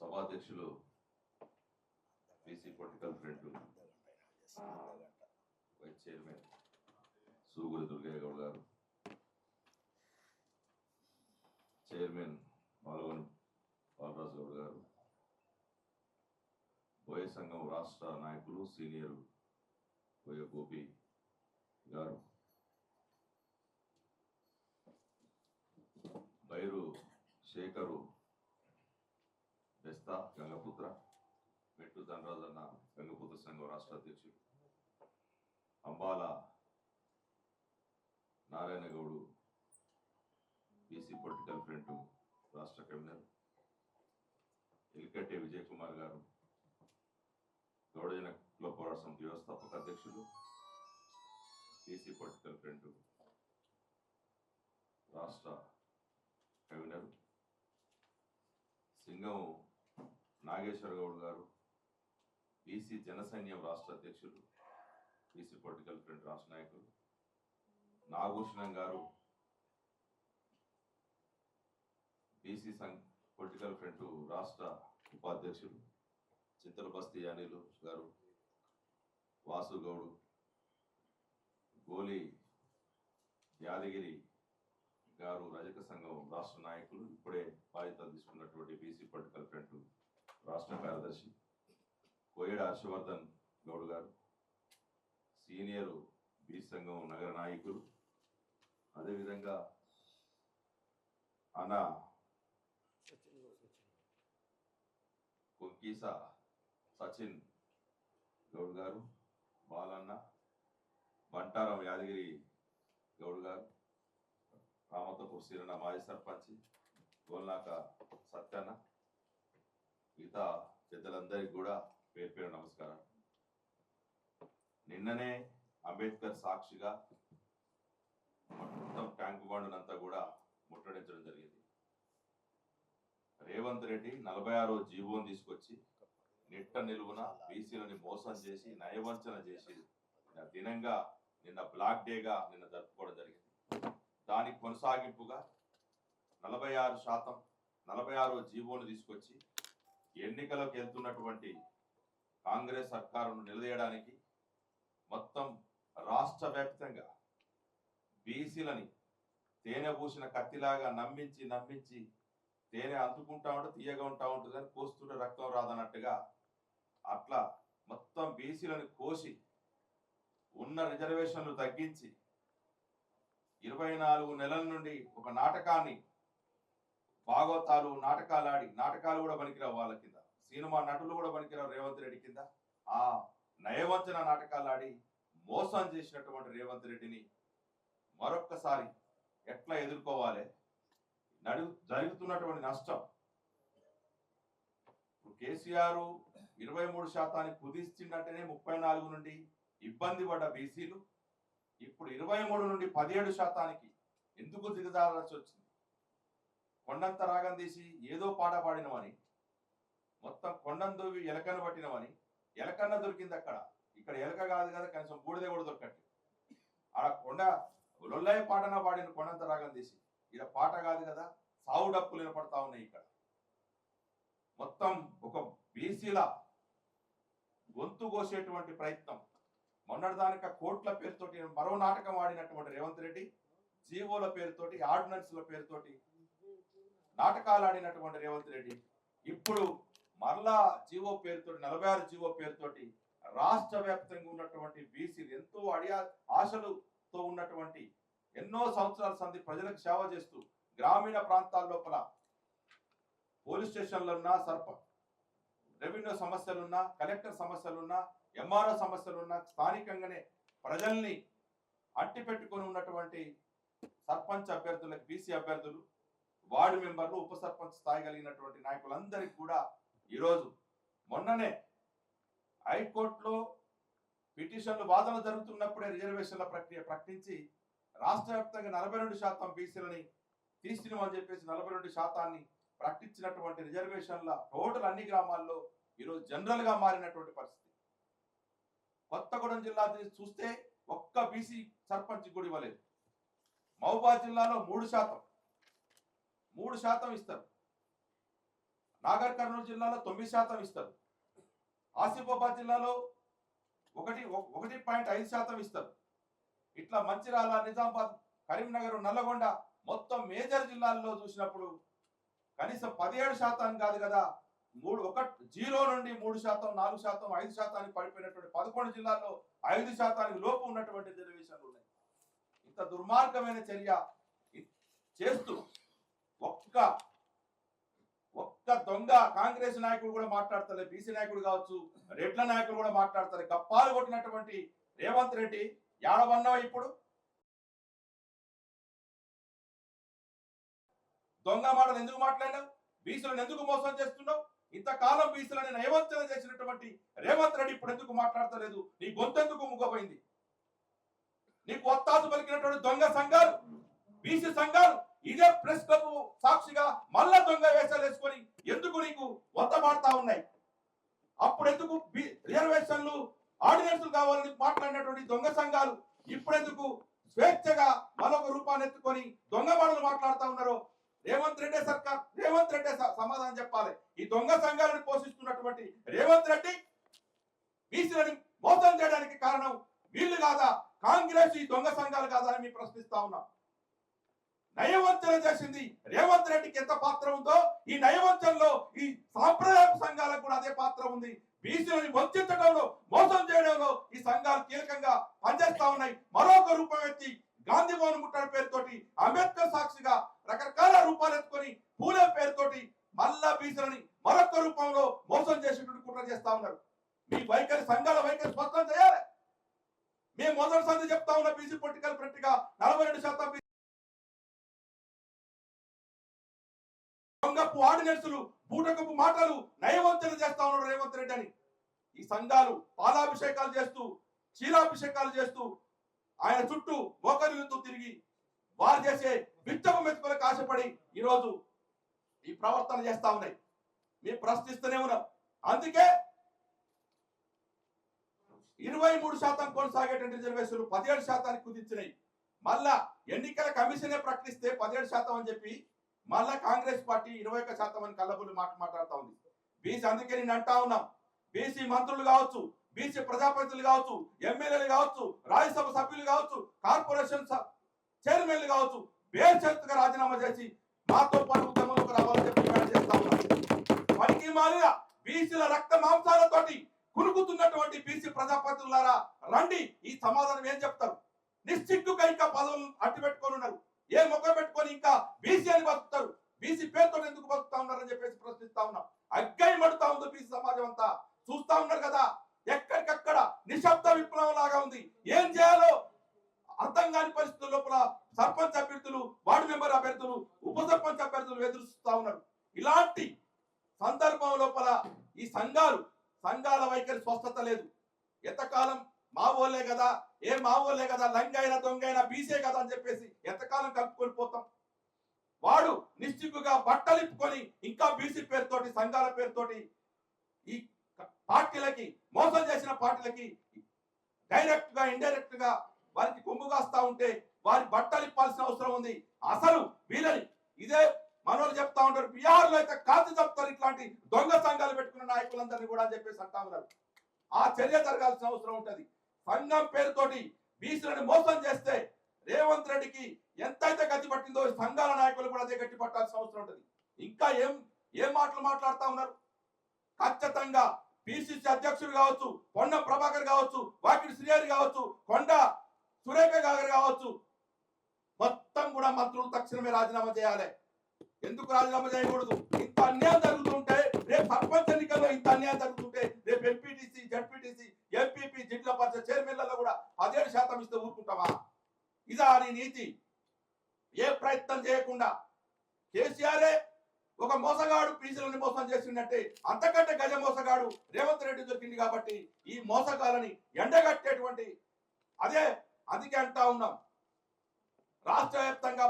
సభాధ్యక్షులు BC political front vice chairman Suguri Durgaiah Goud గారు, chairman మాలవని Balaraju Goud గారు, బోయ సంఘం రాష్ట్ర నాయకులు సీనియర్ బోయ గోపి గారు, బైరు శేఖరు బెస్తా గంగపుత్ర, మెట్టు ధనరాజన్న గంగపుత్ర సంఘం రాష్ట్ర అధ్యక్షుడు, అంబాల నారాయణ గౌడు బీసీ పొలిటికల్ ఫ్రంట్ రాష్ట్ర కన్వీనర్, ఎలికట్టే విజయ్ కుమార్ గారు గౌడజన కుల పోరాట సమితి వ్యవస్థాపక అధ్యక్షులు, బీసీ పొలిటికల్ ఫ్రంట్ రాష్ట్ర కన్వీనర్, సింగం నాగేశ్వర గౌడ్ గారు బీసీ జనసైన్యం రాష్ట్ర అధ్యక్షులు, బీసీ పొలిటికల్ ఫ్రంట్ రాష్ట్ర నాయకులు, నాగభూషణం గారు బీసీ పొలిటికల్ ఫ్రంట్ రాష్ట్ర ఉపాధ్యక్షులు, చింతల బస్తీ అనిల్ గారు, వాసు గౌడు, గోలి యాదగిరి గారు రజక సంఘం రాష్ట్ర నాయకులు, ఇప్పుడే బాధ్యతలు తీసుకున్నటువంటి బీసీ పొలిటికల్ ఫ్రంట్ రాష్ట్ర కార్యదర్శి, కోయడ హర్షవర్ధన్ గౌడ్ గారు సీనియర్ బీసీ సంఘం నగర నాయకులు, అదేవిధంగా అన్న కొంకీస సచిన్ గౌడ్ గారు, బాలన్న బంటారం యాదగిరి గౌడ్ గారు, రామతపూర్ సీరన్న మాజీ సర్పంచ్, గోల్నాక సత్యన్న, మిగతా పెద్దలందరికీ కూడా పేరు పేరు నమస్కారం. నిన్ననే అంబేద్కర్ సాక్షిగా మొత్తం ట్యాంక్ బండునంతా కూడా ముట్టడించడం జరిగింది. రేవంత్ రెడ్డి 46వ జీవోని తీసుకొచ్చి నిట్ట నిలువున బీసీలని మోసం చేసి నయవంచన చేసి దినంగా నిన్న బ్లాక్ డేగా నిన్న జరుపుకోవడం జరిగింది. దానికి కొనసాగింపుగా 46వ జీవోను తీసుకొచ్చి ఎన్నికలకు వెళ్తున్నటువంటి కాంగ్రెస్ సర్కారును నిలదీయడానికి మొత్తం రాష్ట్ర వ్యాప్తంగా బీసీలని తేనె పూసిన కత్తిలాగా నమ్మించి తేనె అందుకుంటా ఉంటే తీయగా ఉంటా ఉంటుంది అని కోస్తుంటే రక్తం రాదన్నట్టుగా అట్లా మొత్తం బీసీలను కోసి ఉన్న రిజర్వేషన్లు తగ్గించి 24 నెలల నుండి ఒక నాటకాన్ని భాగవతాలు నాటకాలు ఆడి, నాటకాలు కూడా పనికిరావు వాళ్ళ కింద, సినిమా నటులు కూడా పనికిరావు రేవంత్ రెడ్డి కింద, ఆ నయవంచన నాటకాలు ఆడి మోసం చేసినటువంటి రేవంత్ రెడ్డిని మరొక్కసారి ఎట్లా ఎదుర్కోవాలి, జరుగుతున్నటువంటి నష్టం. ఇప్పుడు కేసీఆర్ 23% కుదిస్తుందంటేనే 34 నుండి ఇబ్బంది పడ్డ బీసీలు ఇప్పుడు 23 నుండి 17% ఎందుకు దిగజారాల్సి వచ్చింది? కొండంత రాగం తీసి ఏదో పాట పాడినవని, మొత్తం కొండను దొవి ఎలకను పట్టినవని, ఎలకన్న దొరికింది అక్కడ, ఇక్కడ ఎలక కాదు కదా, కనీసం బూడిదే కూడా దొరకట్లేదు. ఆడ కొండ లొల్లయ్య పాటన పాడిన కొండంత రాగం తీసి ఇక్కడ పాట కాదు కదా, సావు డప్పులు వినపడతా ఉన్నాయి. ఇక్కడ మొత్తం ఒక బీసీల గొంతు కోసేటువంటి ప్రయత్నం. మొన్నటిదానిక కోట్ల పేరుతోటి మరో నాటకం ఆడినటువంటి రేవంత్ రెడ్డి, జీవోల పేరుతోటి, ఆర్డినెన్స్ల పేరుతోటి నాటకాలు ఆడినటువంటి రేవంత్ రెడ్డి ఇప్పుడు మరలా జీవో పేరుతోటి 46 జీవో పేరుతోటి రాష్ట్ర వ్యాప్తంగా ఉన్నటువంటి బీసీలు ఎంతో ఆశలతో ఉన్నటువంటి ఎన్నో సంవత్సరాల సంధి ప్రజలకు సేవ చేస్తూ గ్రామీణ ప్రాంతాల లోపల పోలీస్ స్టేషన్లున్నా, రెవెన్యూ సమస్యలున్నా, కలెక్టర్ సమస్యలున్నా, ఎంఆర్ఓ సమస్యలున్నా, స్థానికంగానే ప్రజల్ని అట్టి పెట్టుకొని ఉన్నటువంటి సర్పంచ్ అభ్యర్థులకు, బీసీ అభ్యర్థులు, వార్డు మెంబర్లు, ఉప సర్పంచ్ స్థాయి కలిగినటువంటి నాయకులందరికీ కూడా ఈరోజు మొన్ననే హైకోర్టులో పిటిషన్లు వాదన జరుగుతున్నప్పుడే రిజర్వేషన్ల ప్రక్రియ ప్రకటించి రాష్ట్ర వ్యాప్తంగా 42% బీసీలని తీసినమని చెప్పేసి 42% ప్రకటించినటువంటి రిజర్వేషన్ల టోటల్ అన్ని గ్రామాల్లో ఈరోజు జనరల్ గా మారినటువంటి పరిస్థితి. కొత్తగూడెం జిల్లా చూస్తే ఒక్క బీసీ సర్పంచ్ కూడా ఇవ్వలేదు. మహబూబాబాద్ జిల్లాలో 3% ఇస్తారు. నాగర్ కర్నూలు జిల్లాలో 9% ఇస్తారు. ఆసిఫాబాద్ జిల్లాలో 1.5% ఇస్తారు. ఇట్లా మంచిర్యాల, నిజామాబాద్, కరీంనగర్, నల్లగొండ మొత్తం మేజర్ జిల్లాల్లో చూసినప్పుడు కనీసం 17% కాదు కదా, 0 నుండి 3%, 4%, 5% పడిపోయినటువంటి 11 జిల్లాల్లో 5% లోపు ఉన్నటువంటి రిజర్వేషన్లు ఉన్నాయి. ఇంత దుర్మార్గమైన చర్య చేస్తూ ఒక్క దొంగ కాంగ్రెస్ నాయకుడు కూడా మాట్లాడతారు, బీసీ నాయకుడు కావచ్చు, రెడ్ల నాయకులు కూడా మాట్లాడతారు. గప్పాలు కొట్టినటువంటి రేవంత్ రెడ్డి యాడవన్నావు? ఇప్పుడు దొంగ మాటలు ఎందుకు మాట్లాడినావు? బీసీలను ఎందుకు మోసం చేస్తున్నావు? ఇంతకాలం బీసీలని నయవంచన చేసినటువంటి రేవంత్ రెడ్డి ఇప్పుడు ఎందుకు మాట్లాడతలేదు? నీ గొంతెందుకు ముగ్గపోయింది? నీకు ఒత్తాసు పలికినటువంటి దొంగ సంఘాలు, బీసీ సంఘాలు ఇదే ప్రెస్ క్లబ్ సాక్షిగా మళ్ళా దొంగ వేషాలు వేసుకొని ఎందుకు నీకు ఒత్తమాడుతా ఉన్నాయి? అప్పుడు ఎందుకు రిజర్వేషన్లు, ఆర్డినెన్స్లు కావాలని మాట్లాడినటువంటి దొంగ సంఘాలు ఇప్పుడెందుకు స్వేచ్ఛగా మరొక రూపాన్ని ఎత్తుకొని దొంగ మాటలు మాట్లాడుతూ ఉన్నారో రేవంత్ రెడ్డి సర్కార్, రేవంత్ రెడ్డి సమాధానం చెప్పాలి. ఈ దొంగ సంఘాలను పోషిస్తున్నటువంటి రేవంత్ రెడ్డి బీసీలని మోసం చేయడానికి కారణం వీళ్ళు కాదా? కాంగ్రెస్ ఈ దొంగ సంఘాలు కాదా అని మేము ప్రశ్నిస్తా ఉన్నాం. నయవంచన చేసింది రేవంత్ రెడ్డికి ఎంత పాత్ర ఉందో ఈ నయవంచనలో ఈ సాంప్రదాయ సంఘాలకు కూడా అదే పాత్ర ఉంది. బీసీలని వంచడంలో, మోసం చేయడంలో ఈ సంఘాలు కీలకంగా పనిచేస్తా ఉన్నాయి. మరొక రూపం ఎత్తి గాంధీ భవన్ ముట్టడి పేరుతోటి, అంబేద్కర్ సాక్షిగా రకరకాల రూపాలు ఎత్తుకొని పూలే పేరుతోటి మళ్ళా బీసీలని మరొక రూపంలో మోసం చేసేటువంటి కుట్ర చేస్తా ఉన్నారు. మీ వైఖరి, సంఘాల వైఖరి స్పష్టం చేయాలి. మేము మొదటిసారి చెప్తా ఉన్న బీసీ పొలిటికల్ ఫ్రంట్గా 42% దొంగపు ఆర్డినెన్సులు, బూటకపు మాటలు, నయవంచన చేస్తా ఉన్నాడు రేవంత్ రెడ్డి అని. ఈ సంఘాలు పాలాభిషేకాలు చేస్తూ, క్షీరాభిషేకాలు చేస్తూ ఆయన చుట్టూ మోకరిల్లుతూ తిరిగి వారు చేసే విచ్చపు మెతుకులకు ఆశపడి ఈరోజు ఈ ప్రవర్తన చేస్తా ఉన్నాయి. మేము ప్రశ్నిస్తూనే ఉన్నాం. అందుకే 23% కొనసాగేటువంటి రిజర్వేషన్లు 17% కుదించినాయి. మళ్ళా ఎన్నికల కమిషనే ప్రకటిస్తే 17% అని చెప్పి మళ్ళా కాంగ్రెస్ పార్టీ 21% అని కళ్ళబుల్లి మాట్లాడుతూ ఉంది. బీసీ, అందుకే నేను అంటా ఉన్నాం, బీసీ మంత్రులు కావచ్చు, బీసీ ప్రజాప్రతినిధులు కావచ్చు, ఎమ్మెల్యేలు కావచ్చు, రాజ్యసభ సభ్యులు కావచ్చు, కార్పొరేషన్ చైర్మన్లు కావచ్చు, బేషరతుగా రాజీనామా చేసి మాతో పాటు ఉద్యమంలోకి రావాలని చెప్పి డిమాండ్ చేస్తా ఉన్నాం. పనికి మాలిన బీసీల రక్త మాంసాలతోటి కునుకుతున్నటువంటి బీసీ ప్రజాప్రతినిధులారా రండి, ఈ సమాధానం ఏం చెప్తారు? నిశ్చిగ్గుగా ఇంకా పదవులు అడ్డు పెట్టుకొని ఉన్నారు. ఏ ముఖం పెట్టుకొని ఇంకా బీసీ అని బతుకుతారు? బీసీ పేరుతో ఎందుకు బతుకుతా ఉన్నారని చెప్పేసి ప్రశ్నిస్తా ఉన్నాం. అగ్గై మడుతా ఉంది బీసీ సమాజం అంతా. చూస్తా ఉన్నారు కదా, ఎక్కడికక్కడ నిశ్శబ్ద విప్లవం లాగా ఉంది. ఏం చేయాలో అర్థం కాని పరిస్థితుల లోపల సర్పంచ్ అభ్యర్థులు, వార్డు మెంబర్ అభ్యర్థులు, ఉప సర్పంచ్ అభ్యర్థులు ఎదురుస్తూ ఉన్నారు. ఇలాంటి సందర్భం లోపల ఈ సంఘాల వైఖరి స్వస్థత లేదు. ఎంతకాలం మావోలే కదా, మావోలే కదా, లంగైన దొంగైన బీసే కదా అని చెప్పేసి ఎంతకాలం కలుపుకొని పోతాం? వాడు నిశ్చిగ్గుగా బట్టలిప్పుకొని ఇంకా బీసీ పేరుతోటి, సంఘాల పేరుతోటి ఈ పార్టీలకి, మోసం చేసిన పార్టీలకి డైరెక్ట్ గా, ఇండైరెక్ట్ గా వారికి కొమ్ము కాస్తా ఉంటే వారి బట్టలు ఇప్పాల్సిన అవసరం ఉంది. అసలు వీళ్ళని ఇదే మనోళ్ళు చెప్తా ఉంటారు, బీహార్ లో అయితే కాల్చి చెప్తారు ఇట్లాంటి దొంగ సంఘాలు పెట్టుకున్న నాయకులందరినీ కూడా అని చెప్పేసి అంటా ఉన్నారు. ఆ చర్య జరగాల్సిన అవసరం ఉంటది. సంఘం పేరుతోటి బీసీలను మోసం చేస్తే రేవంత్ రెడ్డికి ఎంతైతే గట్టి పట్టిందో సంఘాల నాయకులు కూడా అదే గట్టి పట్టాల్సిన అవసరం ఉంటది. ఇంకా ఏం మాటలు మాట్లాడుతా ఉన్నారు? ఖచ్చితంగా పిసిసి అధ్యక్షుడు కావచ్చు, కొండ ప్రభాకర్ కావచ్చు, వాకిడి శ్రీహరి కావచ్చు, కొండ సురేఖ గారు కావచ్చు, మొత్తం కూడా మంత్రులు తక్షణమే రాజీనామా చేయాలి. ఎందుకు రాజీనామా చేయకూడదు? ఇంత అన్యాయం జరుగుతుంటే, రేపు సర్పంచ్ ఎన్నికల్లో ఇంత అన్యాయం జరుగుతుంటే, రేపు ఎంపీటీసీ, జడ్పీటీసీ, ఎంపీపీ, జిల్లా పరిషత్ చైర్మన్లలో కూడా 17% ఇస్తే ఊరుకుంటామా? ఇదా నీ నీతి? ఏ ప్రయత్నం చేయకుండా కేసీఆరే ఒక మోసగాడు బీసీలని మోసం చేసినట్టే అంతకంటే గజ మోసగాడు రేవంత్ రెడ్డి దొరికింది. కాబట్టి ఈ మోసగాలని ఎండగట్టేటువంటి అందుకే అంటా ఉన్నాం, రాష్ట్ర వ్యాప్తంగా